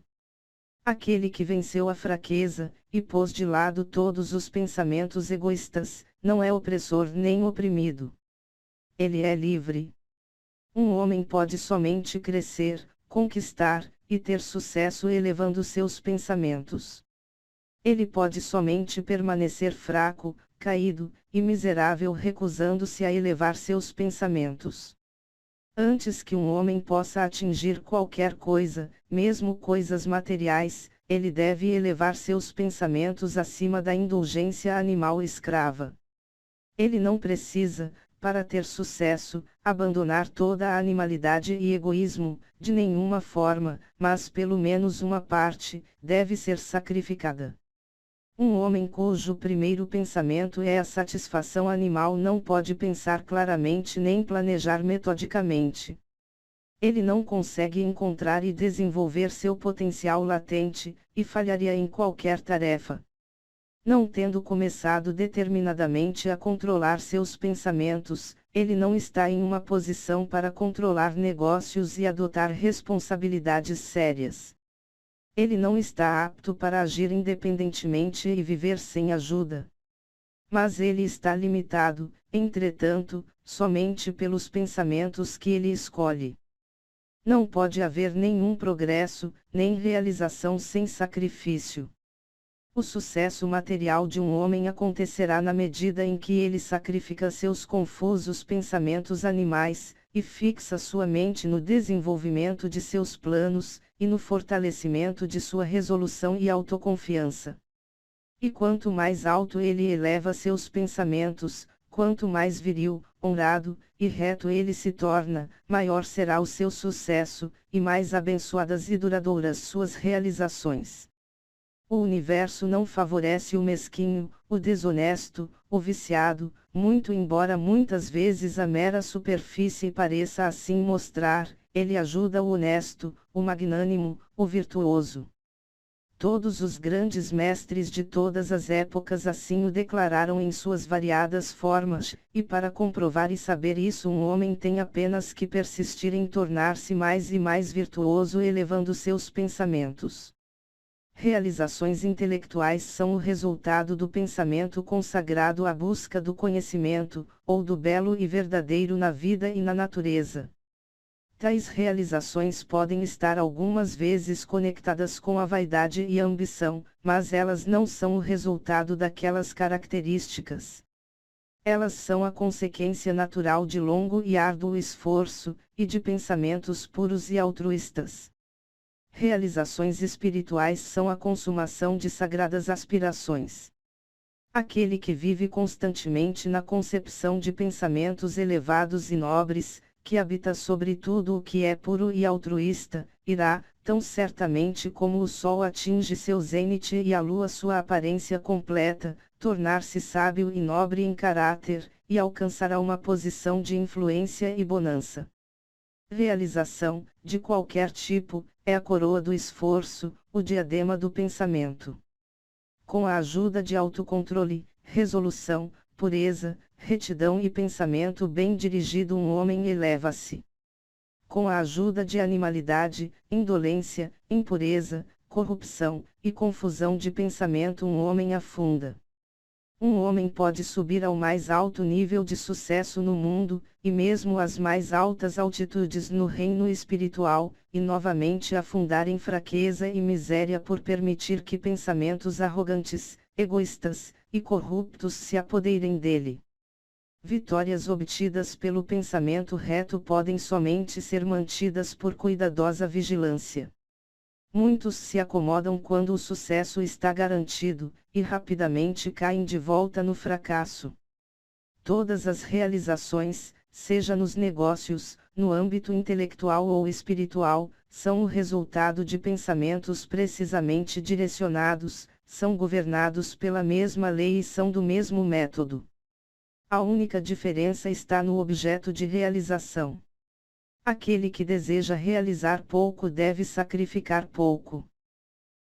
Speaker 1: Aquele que venceu a fraqueza, e pôs de lado todos os pensamentos egoístas, não é opressor nem oprimido. Ele é livre. Um homem pode somente crescer, conquistar, e ter sucesso elevando seus pensamentos. Ele pode somente permanecer fraco, caído, e miserável recusando-se a elevar seus pensamentos. Antes que um homem possa atingir qualquer coisa, mesmo coisas materiais, ele deve elevar seus pensamentos acima da indulgência animal escrava. Ele não precisa, para ter sucesso, abandonar toda a animalidade e egoísmo, de nenhuma forma, mas pelo menos uma parte, deve ser sacrificada. Um homem cujo primeiro pensamento é a satisfação animal não pode pensar claramente nem planejar metodicamente. Ele não consegue encontrar e desenvolver seu potencial latente, e falharia em qualquer tarefa. Não tendo começado determinadamente a controlar seus pensamentos, ele não está em uma posição para controlar negócios e adotar responsabilidades sérias. Ele não está apto para agir independentemente e viver sem ajuda. Mas ele está limitado, entretanto, somente pelos pensamentos que ele escolhe. Não pode haver nenhum progresso, nem realização sem sacrifício. O sucesso material de um homem acontecerá na medida em que ele sacrifica seus confusos pensamentos animais, e fixa sua mente no desenvolvimento de seus planos, e no fortalecimento de sua resolução e autoconfiança. E quanto mais alto ele eleva seus pensamentos, quanto mais viril, honrado, e reto ele se torna, maior será o seu sucesso, e mais abençoadas e duradouras suas realizações. O universo não favorece o mesquinho, o desonesto, o viciado, muito embora muitas vezes a mera superfície pareça assim mostrar, ele ajuda o honesto, o magnânimo, o virtuoso. Todos os grandes mestres de todas as épocas assim o declararam em suas variadas formas, e para comprovar e saber isso um homem tem apenas que persistir em tornar-se mais e mais virtuoso elevando seus pensamentos. Realizações intelectuais são o resultado do pensamento consagrado à busca do conhecimento, ou do belo e verdadeiro na vida e na natureza. Tais realizações podem estar algumas vezes conectadas com a vaidade e a ambição, mas elas não são o resultado daquelas características. Elas são a consequência natural de longo e árduo esforço, e de pensamentos puros e altruístas. Realizações espirituais são a consumação de sagradas aspirações. Aquele que vive constantemente na concepção de pensamentos elevados e nobres, que habita sobre tudo o que é puro e altruísta, irá, tão certamente como o sol atinge seu zênite e a lua sua aparência completa, tornar-se sábio e nobre em caráter, e alcançará uma posição de influência e bonança. Realização, de qualquer tipo, é a coroa do esforço, o diadema do pensamento. Com a ajuda de autocontrole, resolução, pureza, retidão e pensamento bem dirigido um homem eleva-se. Com a ajuda de animalidade, indolência, impureza, corrupção, e confusão de pensamento um homem afunda. Um homem pode subir ao mais alto nível de sucesso no mundo, e mesmo às mais altas altitudes no reino espiritual, e novamente afundar em fraqueza e miséria por permitir que pensamentos arrogantes, egoístas, e corruptos se apoderem dele. Vitórias obtidas pelo pensamento reto podem somente ser mantidas por cuidadosa vigilância. Muitos se acomodam quando o sucesso está garantido, e rapidamente caem de volta no fracasso. Todas as realizações, seja nos negócios, no âmbito intelectual ou espiritual, são o resultado de pensamentos precisamente direcionados, são governados pela mesma lei e são do mesmo método. A única diferença está no objeto de realização. Aquele que deseja realizar pouco deve sacrificar pouco.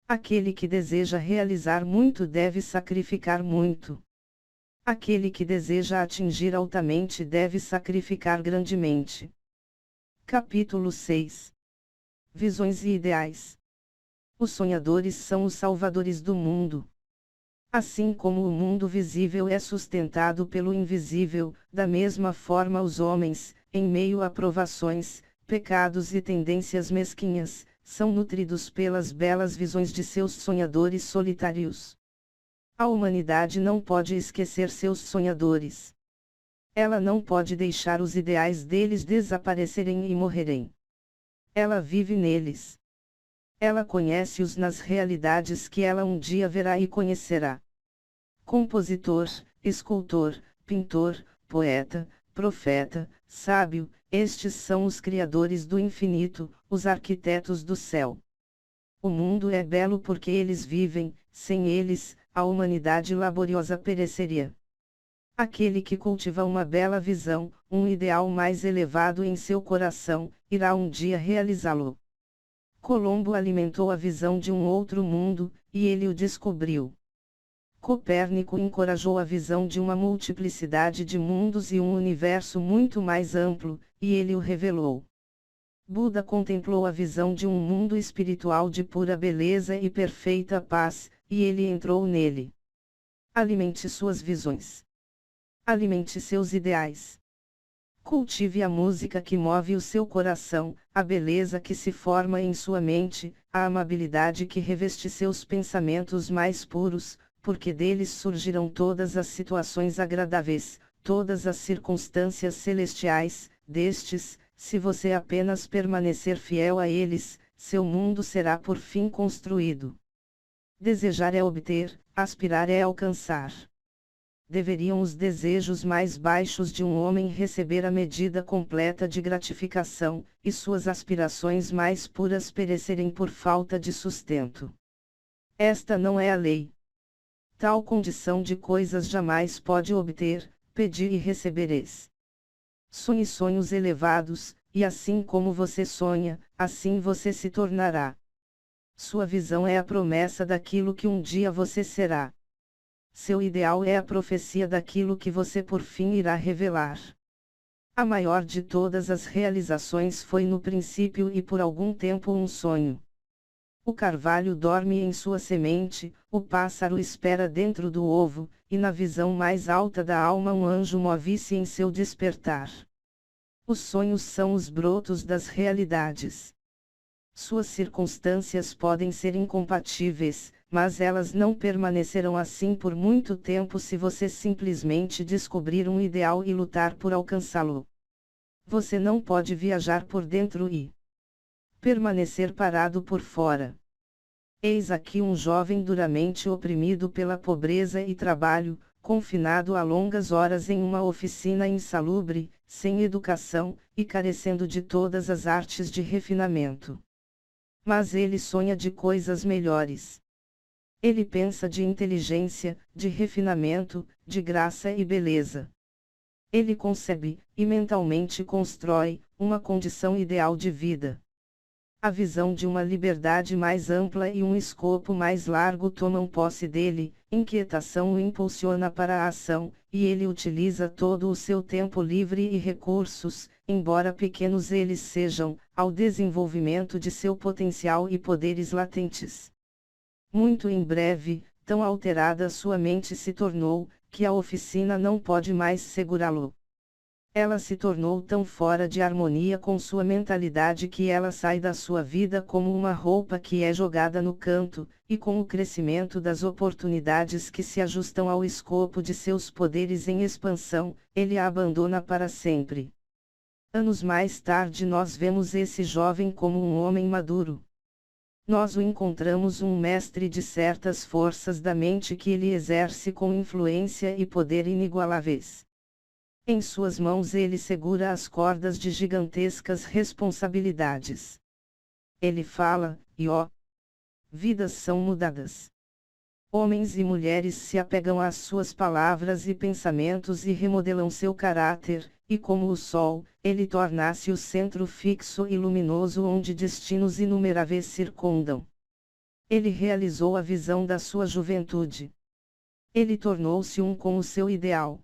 Speaker 1: Aquele que deseja realizar muito deve sacrificar muito. Aquele que deseja atingir altamente deve sacrificar grandemente. Capítulo 6. Visões e ideais. Os sonhadores são os salvadores do mundo. Assim como o mundo visível é sustentado pelo invisível, da mesma forma os homens, em meio a provações, pecados e tendências mesquinhas, são nutridos pelas belas visões de seus sonhadores solitários. A humanidade não pode esquecer seus sonhadores. Ela não pode deixar os ideais deles desaparecerem e morrerem. Ela vive neles. Ela conhece-os nas realidades que ela um dia verá e conhecerá. Compositor, escultor, pintor, poeta, profeta, sábio, estes são os criadores do infinito, os arquitetos do céu. O mundo é belo porque eles vivem, sem eles, a humanidade laboriosa pereceria. Aquele que cultiva uma bela visão, um ideal mais elevado em seu coração, irá um dia realizá-lo. Colombo alimentou a visão de um outro mundo, e ele o descobriu. Copérnico encorajou a visão de uma multiplicidade de mundos e um universo muito mais amplo, e ele o revelou. Buda contemplou a visão de um mundo espiritual de pura beleza e perfeita paz, e ele entrou nele. Alimente suas visões. Alimente seus ideais. Cultive a música que move o seu coração, a beleza que se forma em sua mente, a amabilidade que reveste seus pensamentos mais puros, porque deles surgirão todas as situações agradáveis, todas as circunstâncias celestiais, destes, se você apenas permanecer fiel a eles, seu mundo será por fim construído. Desejar é obter, aspirar é alcançar. Deveriam os desejos mais baixos de um homem receber a medida completa de gratificação, e suas aspirações mais puras perecerem por falta de sustento. Esta não é a lei. Tal condição de coisas jamais pode obter, pedir e recebereis. Sonhe sonhos elevados, e assim como você sonha, assim você se tornará. Sua visão é a promessa daquilo que um dia você será. Seu ideal é a profecia daquilo que você por fim irá revelar. A maior de todas as realizações foi no princípio e por algum tempo um sonho. O carvalho dorme em sua semente, o pássaro espera dentro do ovo, e na visão mais alta da alma um anjo move-se em seu despertar. Os sonhos são os brotos das realidades. Suas circunstâncias podem ser incompatíveis, mas elas não permanecerão assim por muito tempo se você simplesmente descobrir um ideal e lutar por alcançá-lo. Você não pode viajar por dentro e permanecer parado por fora. Eis aqui um jovem duramente oprimido pela pobreza e trabalho, confinado a longas horas em uma oficina insalubre, sem educação, e carecendo de todas as artes de refinamento. Mas ele sonha de coisas melhores. Ele pensa de inteligência, de refinamento, de graça e beleza. Ele concebe, e mentalmente constrói, uma condição ideal de vida. A visão de uma liberdade mais ampla e um escopo mais largo tomam posse dele, inquietação o impulsiona para a ação, e ele utiliza todo o seu tempo livre e recursos, embora pequenos eles sejam, ao desenvolvimento de seu potencial e poderes latentes. Muito em breve, tão alterada sua mente se tornou, que a oficina não pode mais segurá-lo. Ela se tornou tão fora de harmonia com sua mentalidade que ela sai da sua vida como uma roupa que é jogada no canto, e com o crescimento das oportunidades que se ajustam ao escopo de seus poderes em expansão, ele a abandona para sempre. Anos mais tarde nós vemos esse jovem como um homem maduro. Nós o encontramos um mestre de certas forças da mente que ele exerce com influência e poder inigualáveis. Em suas mãos ele segura as cordas de gigantescas responsabilidades. Ele fala, e vidas são mudadas. Homens e mulheres se apegam às suas palavras e pensamentos e remodelam seu caráter, e como o sol, ele torna-se o centro fixo e luminoso onde destinos inumeráveis circundam. Ele realizou a visão da sua juventude. Ele tornou-se um com o seu ideal.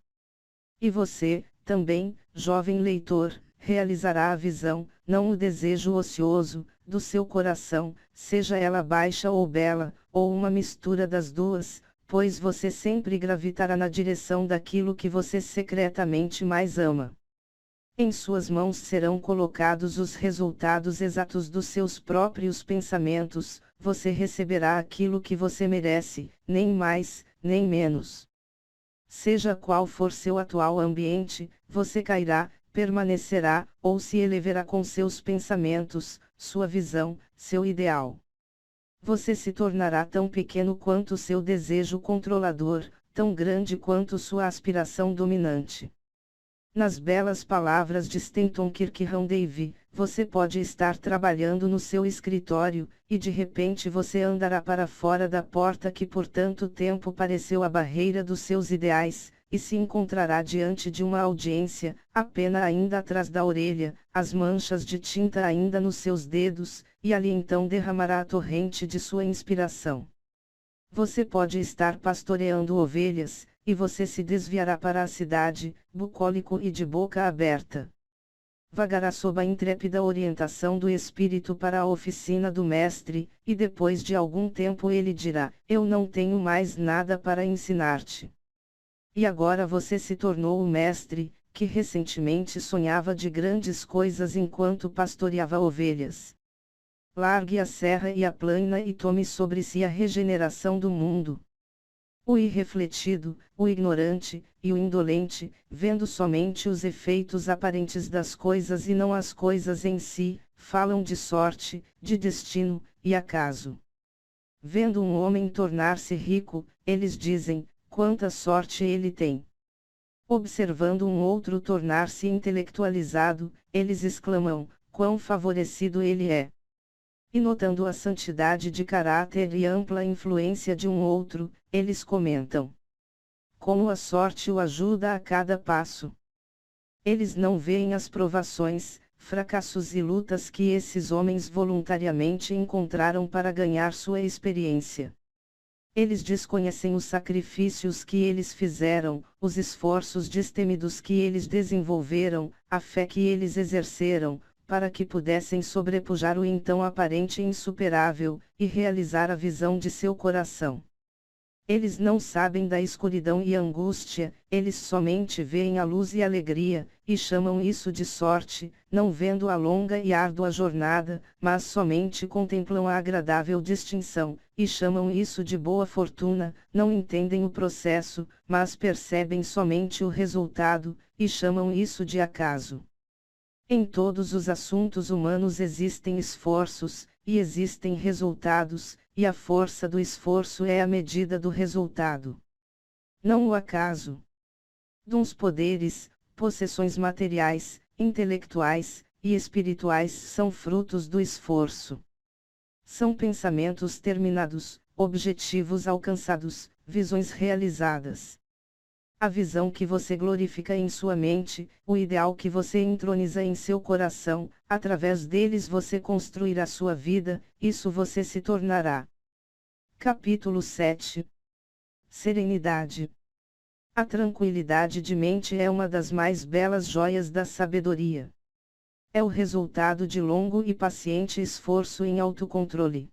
Speaker 1: E você, também, jovem leitor, realizará a visão, não o desejo ocioso, do seu coração, seja ela baixa ou bela, ou uma mistura das duas, pois você sempre gravitará na direção daquilo que você secretamente mais ama. Em suas mãos serão colocados os resultados exatos dos seus próprios pensamentos, você receberá aquilo que você merece, nem mais, nem menos. Seja qual for seu atual ambiente, você cairá, permanecerá, ou se elevará com seus pensamentos, sua visão, seu ideal. Você se tornará tão pequeno quanto seu desejo controlador, tão grande quanto sua aspiração dominante. Nas belas palavras de Stanton Kirkhope, você pode estar trabalhando no seu escritório, e de repente você andará para fora da porta que por tanto tempo pareceu a barreira dos seus ideais, e se encontrará diante de uma audiência, a pena ainda atrás da orelha, as manchas de tinta ainda nos seus dedos, e ali então derramará a torrente de sua inspiração. Você pode estar pastoreando ovelhas, e você se desviará para a cidade, bucólico e de boca aberta. Vagará sob a intrépida orientação do Espírito para a oficina do Mestre, e depois de algum tempo ele dirá: eu não tenho mais nada para ensinar-te. E agora você se tornou o Mestre, que recentemente sonhava de grandes coisas enquanto pastoreava ovelhas. Largue a serra e a plana e tome sobre si a regeneração do mundo. O irrefletido, o ignorante, e o indolente, vendo somente os efeitos aparentes das coisas e não as coisas em si, falam de sorte, de destino, e acaso. Vendo um homem tornar-se rico, eles dizem: quanta sorte ele tem. Observando um outro tornar-se intelectualizado, eles exclamam: quão favorecido ele é. E notando a santidade de caráter e ampla influência de um outro, eles comentam: como a sorte o ajuda a cada passo. Eles não veem as provações, fracassos e lutas que esses homens voluntariamente encontraram para ganhar sua experiência. Eles desconhecem os sacrifícios que eles fizeram, os esforços destemidos que eles desenvolveram, a fé que eles exerceram, para que pudessem sobrepujar o então aparente insuperável, e realizar a visão de seu coração. Eles não sabem da escuridão e angústia, eles somente veem a luz e alegria, e chamam isso de sorte, não vendo a longa e árdua jornada, mas somente contemplam a agradável distinção, e chamam isso de boa fortuna, não entendem o processo, mas percebem somente o resultado, e chamam isso de acaso. Em todos os assuntos humanos existem esforços, e existem resultados, e a força do esforço é a medida do resultado. Não o acaso. Dons poderes, possessões materiais, intelectuais e espirituais são frutos do esforço. São pensamentos terminados, objetivos alcançados, visões realizadas. A visão que você glorifica em sua mente, o ideal que você entroniza em seu coração, através deles você construirá sua vida, isso você se tornará. Capítulo 7. Serenidade. A tranquilidade de mente é uma das mais belas joias da sabedoria. É o resultado de longo e paciente esforço em autocontrole.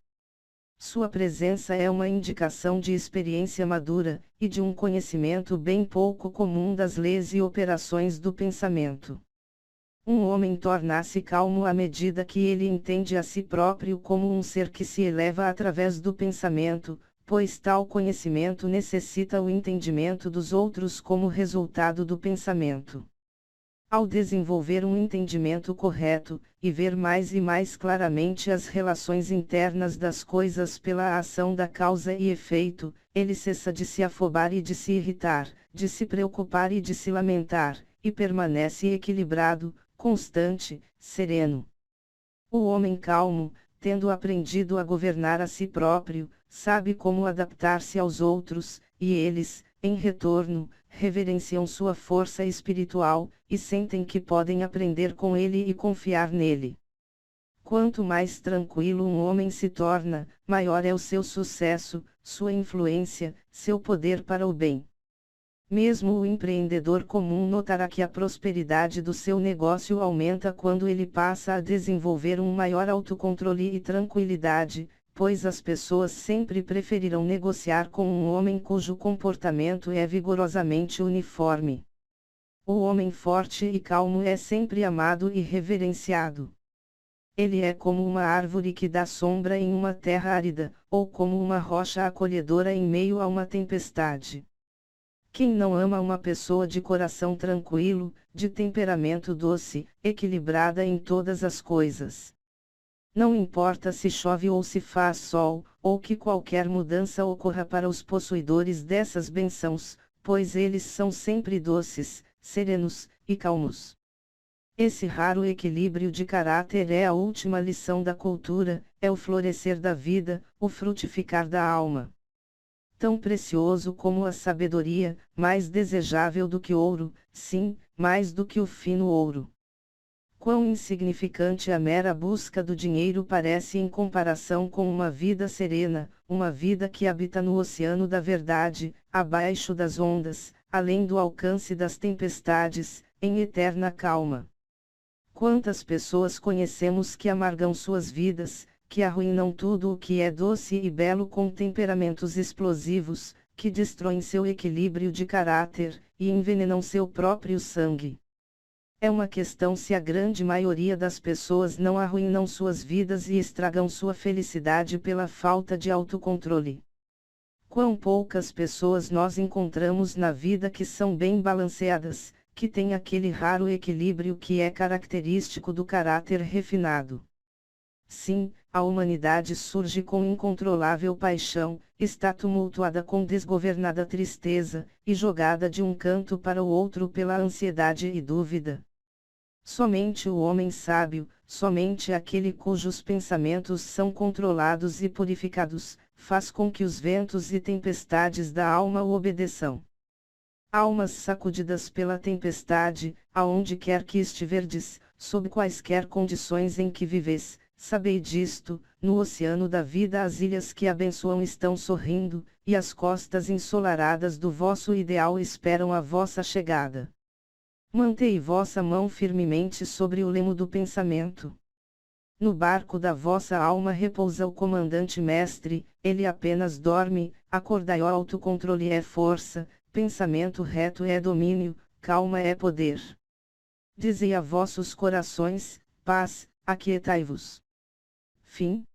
Speaker 1: Sua presença é uma indicação de experiência madura, e de um conhecimento bem pouco comum das leis e operações do pensamento. Um homem torna-se calmo à medida que ele entende a si próprio como um ser que se eleva através do pensamento, pois tal conhecimento necessita o entendimento dos outros como resultado do pensamento. Ao desenvolver um entendimento correto, e ver mais e mais claramente as relações internas das coisas pela ação da causa e efeito, ele cessa de se afobar e de se irritar, de se preocupar e de se lamentar, e permanece equilibrado, constante, sereno. O homem calmo, tendo aprendido a governar a si próprio, sabe como adaptar-se aos outros, e eles, em retorno, reverenciam sua força espiritual, e sentem que podem aprender com ele e confiar nele. Quanto mais tranquilo um homem se torna, maior é o seu sucesso, sua influência, seu poder para o bem. Mesmo o empreendedor comum notará que a prosperidade do seu negócio aumenta quando ele passa a desenvolver um maior autocontrole e tranquilidade, pois as pessoas sempre preferirão negociar com um homem cujo comportamento é vigorosamente uniforme. O homem forte e calmo é sempre amado e reverenciado. Ele é como uma árvore que dá sombra em uma terra árida, ou como uma rocha acolhedora em meio a uma tempestade. Quem não ama uma pessoa de coração tranquilo, de temperamento doce, equilibrada em todas as coisas? Não importa se chove ou se faz sol, ou que qualquer mudança ocorra para os possuidores dessas bênçãos, pois eles são sempre doces, serenos e calmos. Esse raro equilíbrio de caráter é a última lição da cultura, é o florescer da vida, o frutificar da alma. Tão precioso como a sabedoria, mais desejável do que ouro, sim, mais do que o fino ouro. Quão insignificante a mera busca do dinheiro parece em comparação com uma vida serena, uma vida que habita no oceano da verdade, abaixo das ondas, além do alcance das tempestades, em eterna calma. Quantas pessoas conhecemos que amargam suas vidas, que arruinam tudo o que é doce e belo com temperamentos explosivos, que destroem seu equilíbrio de caráter, e envenenam seu próprio sangue. É uma questão se a grande maioria das pessoas não arruinam suas vidas e estragam sua felicidade pela falta de autocontrole. Quão poucas pessoas nós encontramos na vida que são bem balanceadas, que têm aquele raro equilíbrio que é característico do caráter refinado. Sim, a humanidade surge com incontrolável paixão, está tumultuada com desgovernada tristeza, e jogada de um canto para o outro pela ansiedade e dúvida. Somente o homem sábio, somente aquele cujos pensamentos são controlados e purificados, faz com que os ventos e tempestades da alma o obedeçam. Almas sacudidas pela tempestade, aonde quer que estiverdes, sob quaisquer condições em que vives, sabei disto: no oceano da vida as ilhas que abençoam estão sorrindo, e as costas ensolaradas do vosso ideal esperam a vossa chegada. Mantei vossa mão firmemente sobre o lemo do pensamento. No barco da vossa alma repousa o comandante-mestre, ele apenas dorme. Acordai, o autocontrole é força, pensamento reto é domínio, calma é poder. Dizei a vossos corações: paz, aquietai-vos. Fim.